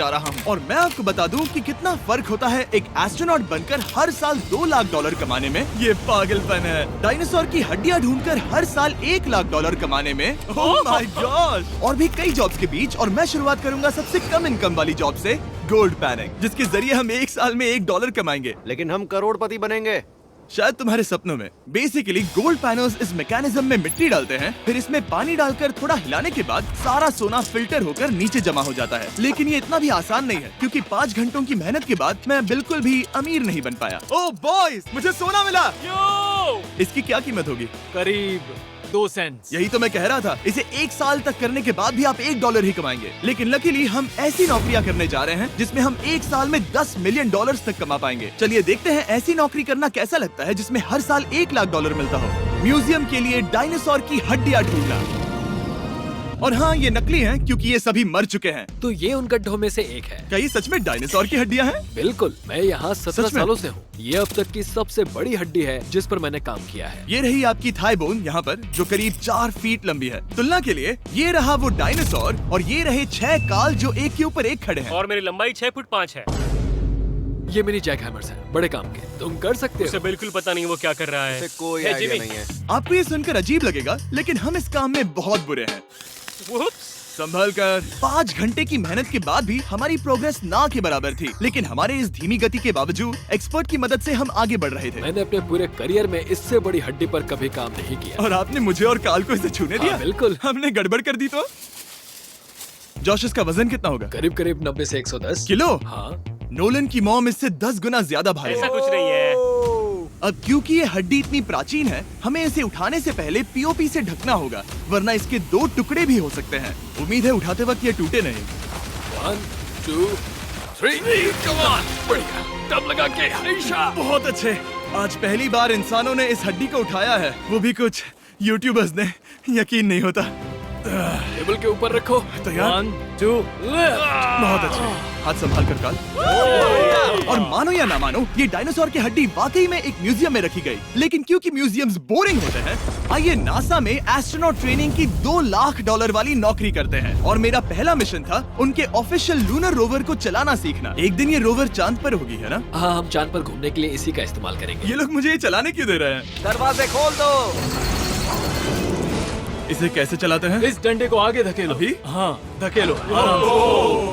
जा रहा हूँ और मैं आपको बता दूं कि कितना फर्क होता है एक एस्ट्रोनॉट बनकर हर साल $2 लाख कमाने में। ये पागलपन है। डायनासोर की हड्डियाँ ढूंढकर हर साल $1 लाख कमाने में। Oh my God. और भी कई जॉब्स के बीच, और मैं शुरुआत करूंगा सबसे कम इनकम वाली जॉब से, गोल्ड पैनिंग, जिसके जरिए हम एक साल में $1 कमाएंगे। लेकिन हम करोड़पति बनेंगे शायद तुम्हारे सपनों में। बेसिकली गोल्ड पैनर्स इस मैकेनिज्म में मिट्टी डालते हैं, फिर इसमें पानी डालकर थोड़ा हिलाने के बाद सारा सोना फिल्टर होकर नीचे जमा हो जाता है। लेकिन ये इतना भी आसान नहीं है, क्योंकि 5 घंटों की मेहनत के बाद मैं बिल्कुल भी अमीर नहीं बन पाया। ओह बॉयज, मुझे सोना मिला। इसकी क्या कीमत होगी? करीब 2 सेंट्स। यही तो मैं कह रहा था। इसे 1 साल तक करने के बाद भी आप $1 ही कमाएंगे। लेकिन लकीली हम ऐसी नौकरियां करने जा रहे हैं जिसमें हम 1 साल में $10 मिलियन तक कमा पाएंगे। चलिए देखते हैं ऐसी नौकरी करना कैसा लगता है जिसमें हर साल $1 लाख मिलता हो। म्यूजियम के लिए डायनासोर की हड्डियां ढूंढना। और हाँ, ये नकली हैं क्योंकि ये सभी मर चुके हैं। तो ये उन गड्ढों में से एक है। क्या ये सच में डायनासोर की हड्डियां हैं? बिल्कुल, मैं यहाँ 17 सच में? सालों से हूँ। ये अब तक की सबसे बड़ी हड्डी है जिस पर मैंने काम किया है। ये रही आपकी थाई बोन यहाँ पर, जो करीब 4 फीट लंबी है। तुलना के लिए ये रहा वो डायनासोर, और ये रहे 6 काल जो एक के ऊपर एक खड़े हैं। और मेरी लंबाई 6 फुट 5 है। ये मेरी जैक हैमर्स है, बड़े काम के। तुम कर सकते उसे हो। बिल्कुल पता नहीं वो क्या कर रहा है। इसे कोई है, आइडिया जिमी। नहीं है। आपको ये सुनकर अजीब लगेगा, लेकिन हम इस काम में बहुत बुरे हैं। Whoops! संभल कर। 5 घंटे की मेहनत के बाद भी हमारी प्रोग्रेस ना के बराबर थी। लेकिन हमारे इस धीमी गति के बावजूद एक्सपर्ट की मदद से हम आगे बढ़ रहे थे। मैंने अपने पूरे करियर में इससे बड़ी हड्डी पर कभी काम नहीं किया। और आपने मुझे और काल को इसे छूने दिया? हाँ, बिल्कुल। हमने गड़बड़ कर दी तो? जोश, इसका वजन कितना होगा? करीब करीब 90 से 110 किलो? हाँ। नोलन की मॉम इससे 10 गुना ज्यादा भारी ऐसा है। कुछ नहीं है। अब क्योंकि ये हड्डी इतनी प्राचीन है, हमें इसे उठाने से पहले पीओपी से ढकना होगा, वरना इसके 2 टुकड़े भी हो सकते हैं। उम्मीद है उठाते वक्त ये टूटे नहीं। 1 2 3 कम ऑन। बढ़िया, दम लगा के। ऐशा। बहुत अच्छे। आज पहली बार इंसानों ने इस हड्डी को उठाया है, वो भी कुछ यूट्यूबर्स ने। यकीन नहीं होता। टेबल के ऊपर रखो। तैयार? 1 2 बहुत अच्छे। हाथ संभाल कर काल। और मानो या ना मानो, ये डायनासोर की हड्डी वाकई में एक म्यूजियम में रखी गई। लेकिन क्योंकि म्यूजियम्स बोरिंग होते हैं, आइए नासा में एस्ट्रोनॉट ट्रेनिंग की $2 लाख वाली नौकरी करते हैं। और मेरा पहला मिशन था उनके ऑफिशियल लूनर रोवर को चलाना सीखना। एक दिन ये रोवर चांद पर होगी, है ना? हाँ, हम चांद पर घूमने के लिए इसी का इस्तेमाल करेंगे। ये लोग मुझे ये चलाने क्यों दे रहे हैं? दरवाजे खोल दो। इसे कैसे चलाते हैं? इस डंडे को आगे धकेलो। अभी? हाँ, धकेलो।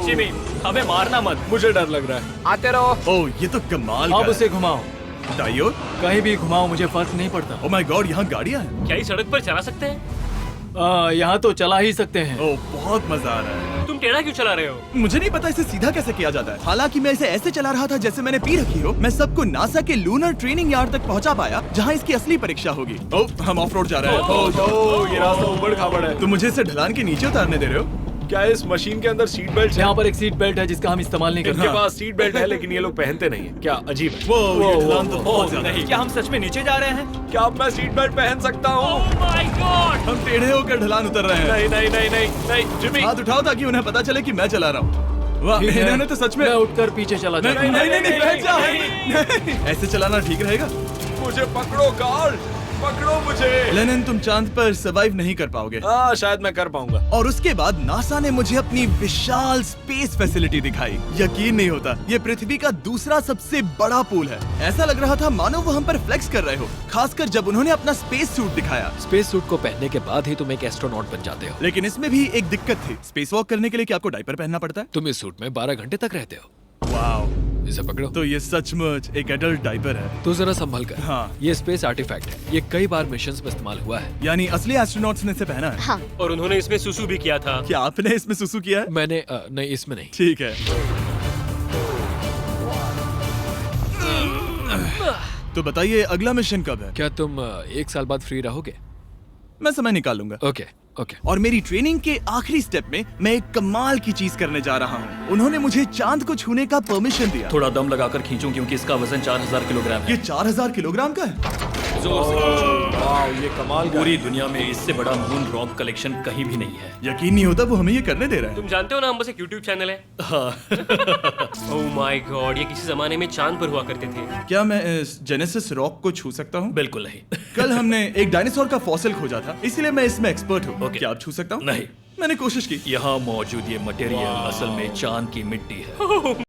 जिमी, हमें मारना मत। मुझे डर लग रहा है। आते रहो। ओह, ये तो कमाल अब का उसे घुमाओ। है। दाईं ओर? कहीं भी घुमाओ, मुझे फर्क नहीं पड़ता। ओह माय गॉड, यहाँ गाड़ियाँ हैं। क्या इस सड़क पर चला सकते हैं? यहाँ तो चला ही सकते हैं। ओह, बहुत मजा आ रहा है। तुम टेढ़ा क्यों चला रहे हो? मुझे नहीं पता इसे सीधा कैसे किया जाता है। हालांकि मैं इसे ऐसे चला रहा था जैसे मैंने पी रखी हो। मैं सबको नासा के लूनर ट्रेनिंग यार्ड तक पहुंचा पाया, जहां इसकी असली परीक्षा होगी। ओह, हम ऑफ रोड जा रहे हैं। ये रास्ता उबड़ खाबड़ है। तुम मुझे इसे ढलान के नीचे उतारने दे रहे हो? क्या इस मशीन के अंदर सीट बेल्ट है? यहाँ पर एक सीट बेल्ट है जिसका हम इस्तेमाल नहीं करते। इनके पास सीट बेल्ट है लेकिन ये लोग पहनते नहीं है। क्या अजीब है। वो ये ढलान तो बहुत ज्यादा है। क्या हम सच में नीचे जा रहे हैं? क्या अब मैं सीट बेल्ट पहन सकता हूँ? Oh my God! हम टेढ़े होकर ढलान उतर रहे हैं। नहीं नहीं नहीं नहीं नहीं जिमी। हाथ उठाओ ताकि उन्हें पता चले कि मैं चला रहा हूँ। वाह, ठीक है। इन्होंने तो सच में। मैं उठकर पीछे चला नहीं जाता हूँ। नहीं नहीं, बैठ जा। नहीं, ऐसे चलाना ठीक रहेगा? मुझे पकड़ो कार्ल, पकड़ो मुझे। लेनिन, तुम चांद पर सर्वाइव नहीं कर पाओगे। हाँ, शायद मैं कर पाऊंगा। और उसके बाद नासा ने मुझे अपनी विशाल स्पेस फैसिलिटी दिखाई। यकीन नहीं होता, ये पृथ्वी का दूसरा सबसे बड़ा पूल है। ऐसा लग रहा था मानो वो हम पर फ्लेक्स कर रहे हो, खासकर जब उन्होंने अपना स्पेस सूट दिखाया। स्पेस सूट को पहनने के बाद ही तुम एक एस्ट्रोनॉट बन जाते हो। लेकिन इसमें भी एक दिक्कत थी। स्पेस वॉक करने के लिए क्या आपको डायपर पहनना पड़ता है? तुम इस सूट में 12 घंटे तक रहते हो। वाओ, इसे पकड़ो। तो ये सचमुच एक एडल्ट डायपर है। तो जरा संभल कर। हाँ। ये स्पेस आर्टिफैक्ट है। ये कई बार मिशंस में इस्तेमाल हुआ है। यानी असली एस्ट्रोनॉट्स ने इसे पहना है। हाँ, और उन्होंने इसमें सुसु भी किया था। क्या आपने इसमें सुसु किया है? मैंने नहीं, इसमें नहीं। ठीक है। तो बताइए अगला मिशन कब है? क्या तुम 1 साल बाद फ्री रहोगे? मैं समय निकाल लूंगा। Okay okay. और मेरी ट्रेनिंग के आखिरी स्टेप में मैं एक कमाल की चीज करने जा रहा हूँ। उन्होंने मुझे चांद को छूने का परमिशन दिया। थोड़ा दम लगाकर खींचूं क्योंकि इसका वजन 4000 किलोग्राम है। ये 4000 किलोग्राम का है। जोर से। वाह, ये कमाल का पूरी दुनिया में इससे बड़ा मून रॉक कलेक्शन कहीं भी नहीं है। यकीन नहीं होता वो हमें ये करने दे रहा है। तुम जानते हो ना, हम बस एक YouTube चैनल है। Oh my God! ये किसी जमाने में चांद पर हुआ करते थे। क्या मैं इस जेनेसिस रॉक को छू सकता हूँ? बिल्कुल नहीं। कल हमने एक डायनासोर का फॉसिल खोजा था, इसलिए मैं इसमें एक्सपर्ट हूँ। ओके। क्या आप छू सकता हूँ? नहीं। मैंने कोशिश की। यहाँ मौजूद ये मटेरियल असल में चांद की मिट्टी है।